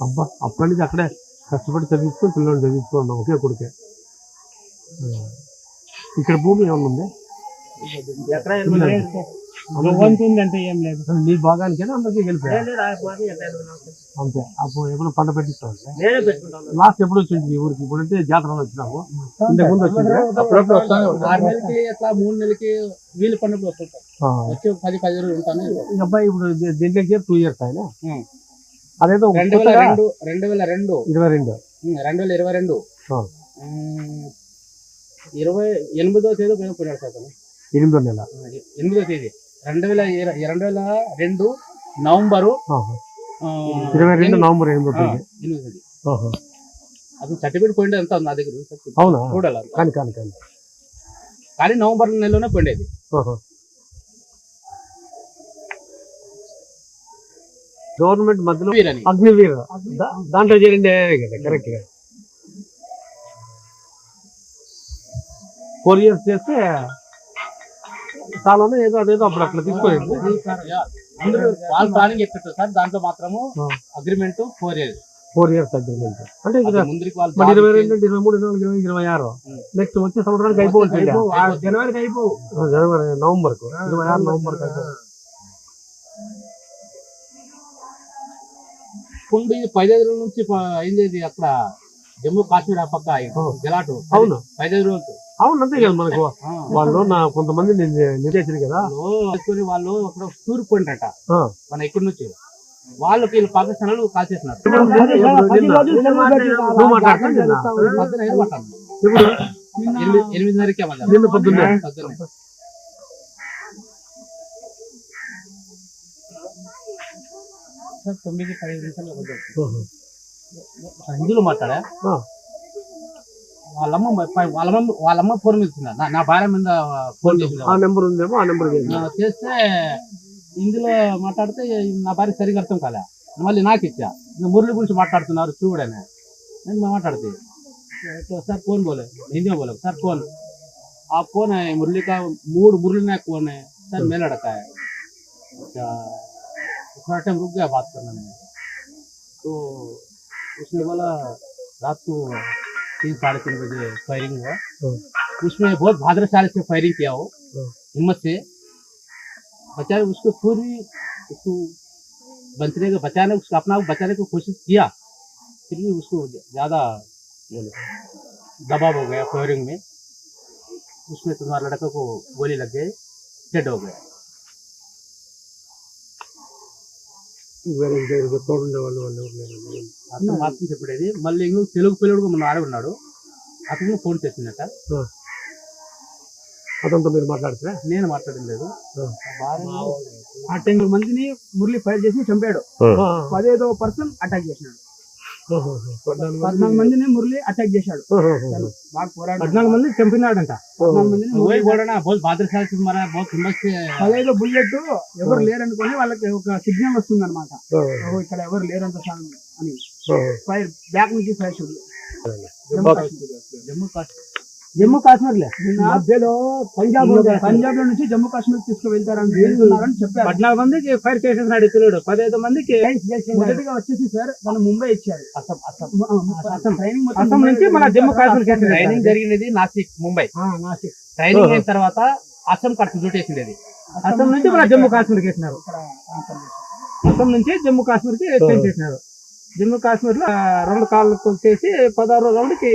అబ్బా అప్పటి నుంచి అక్కడే కష్టపడి చదివించుకొని పిల్లల్ని చదివించుకున్నాం ఒకే కొడుకే. ఇక్కడ భూమి ఏమన్నా ఉంది? అంటే ఏం లేదు. నీ భాగానికైనా అందరికీ వెళ్ళిపోయారు అంతే. అప్పుడు ఎప్పుడు పంట పెట్టిస్తాం లాస్ట్ ఎప్పుడు వచ్చింది మీ ఊరికి? ఇప్పుడంటే జాతరలో వచ్చినాము, ఇంతకు ముందు వచ్చింది. అప్పుడప్పుడు వస్తాను. 6 నెలలకి అట్లా 3 నెలలకి వీలు పడినప్పుడు వస్తుంటాం. వచ్చి 10 రోజులు ఉంటాను. అబ్బాయి ఇప్పుడు దీంట్లోకి 2 years ఆయన. అదేదో 2022 28వ తేదీ పోయినాడు సార్. 8వ నెల 8వ తేదీ 2022 నవంబరు 22 నవంబర్ 8వ తేదీ. అది సర్టిఫికేట్ పోయింది ఎంత నా దగ్గర. అవునా? చూడాలి. కానీ కానీ నవంబర్ నెలలోనే పోయిండేది. గవర్నమెంట్ మధ్యలో అగ్నివీర్ దాంట్లో చేరిండే కదా. కరెక్ట్ గా 4 years చేస్తే చాలా ఏదో అదేదో అప్పుడు అట్లా తీసుకోలేదు. వాళ్ళు ప్లానింగ్ చెప్పారు సార్. దాంట్లో మాత్రము అగ్రిమెంట్ 4 years అగ్రిమెంట్. అంటే 22, 23, 24, 25, 26 నెక్స్ట్ వచ్చే సంవత్సరానికి అయిపోవచ్చు. జనవరికి అయిపో నవంబర్ 26 నవంబర్ ఇప్పుడు 15 రోజుల నుంచి అయింది అక్కడ జమ్మూ కాశ్మీర్ ఆ పక్క గలాటు. అవును, 15 రోజులు. అవును అంతే కదా. మనకు వాళ్ళు కొంతమంది నిర్దేశించారు కదా. వాళ్ళు అక్కడ టూర్ పోయినట మన ఇక్కడి నుంచి. వాళ్ళకి వీళ్ళు పాకిస్తాన్ వాళ్ళు కాల్ చేసినారు. ఇప్పుడు 8:30కే నిన్న పొద్దున్నే సార్ 9:15 నిమిషాలు హిందీలో మాట్లాడా. వాళ్ళమ్మ ఫోన్ మీద నా భార్య మీద ఫోన్ చేసింది. ఆ నెంబర్ ఉందేమో, ఆ నెంబర్ చేస్తే హిందీలో మాట్లాడితే నా భార్య సరిగ్గా అర్థం కాలే. మళ్ళీ నాకు ఇచ్చా, మురళి గురించి మాట్లాడుతున్నారు చూడని. నేను మాట్లాడితే సార్ ఫోన్ बोले हिंदी में बोले सर कौन आप कौन है? मुरली का मूड मुरली नायक कौन है सर? मैं लड़का है। अच्छा थोड़ा टाइम रुक गया बात करने में। तो उसने बोला रात को 3-3:30 बजे फायरिंग हुआ। उसमें बहुत भाद्रशाली से फायरिंग किया हो, हिम्मत से बचाए उसको। पूरी उसको बचाने उसको अपना बचाने की कोशिश किया, फिर भी उसको ज्यादा दबाव हो गया फायरिंग में। उसमें तुम्हारे लड़के को गोली लग गई, डेड हो गया। అతను మాత్రం చెప్పేది. మళ్ళీ తెలుగు పిల్లడు మన ఆడ ఉన్నాడు, అతను ఫోన్ చేసిందట. అతనితో మీరు మాట్లాడుతున్నా? నేను మాట్లాడడం లేదు. ఆ 10 మందిని మురళి ఫైర్ చేసి చంపాడు. 15వ పర్సన్ అటాక్ చేసినాడు. 14 మందిని మురళి అటాక్ చేశాడు. 14 మంది చంపినాడంట. 14 మందిని 15 బుల్లెట్ ఎవరు లేరనుకుని వాళ్ళకి ఒక సిగ్నల్ వస్తుంది అనమాట, ఇక్కడ ఎవరు లేరంత అని. ఫైర్ బ్యాక్ నుంచి ఫైర్ షూట్. జమ్మూ కాశ్మీర్ మధ్యలో పంజాబ్ లో నుంచి జమ్మూ కాశ్మీర్ తీసుకువెళ్తారని చెప్పారు. 14 మందికి ఫైర్ చేసేసినాడు పిల్లడు. 15 మందికి మొదటిగా వచ్చేసి సార్ మనం ముంబై ఇచ్చారు. అస్సాం నుంచి మన జమ్మూ కాశ్మీర్ ట్రైనింగ్ జరిగినది నాసిక్, ముంబై. ట్రైనింగ్ అయిన తర్వాత అస్సాం కట్ డ్యూటీ. అస్సాం నుంచి మన జమ్మూ కాశ్మీర్కి వేసినారు. అస్సాం నుంచి జమ్మూ కాశ్మీర్కి చేసినారు. జమ్మూ కాశ్మీర్ లో 2 కాళ్ళు చేసి 16వ రౌండ్కి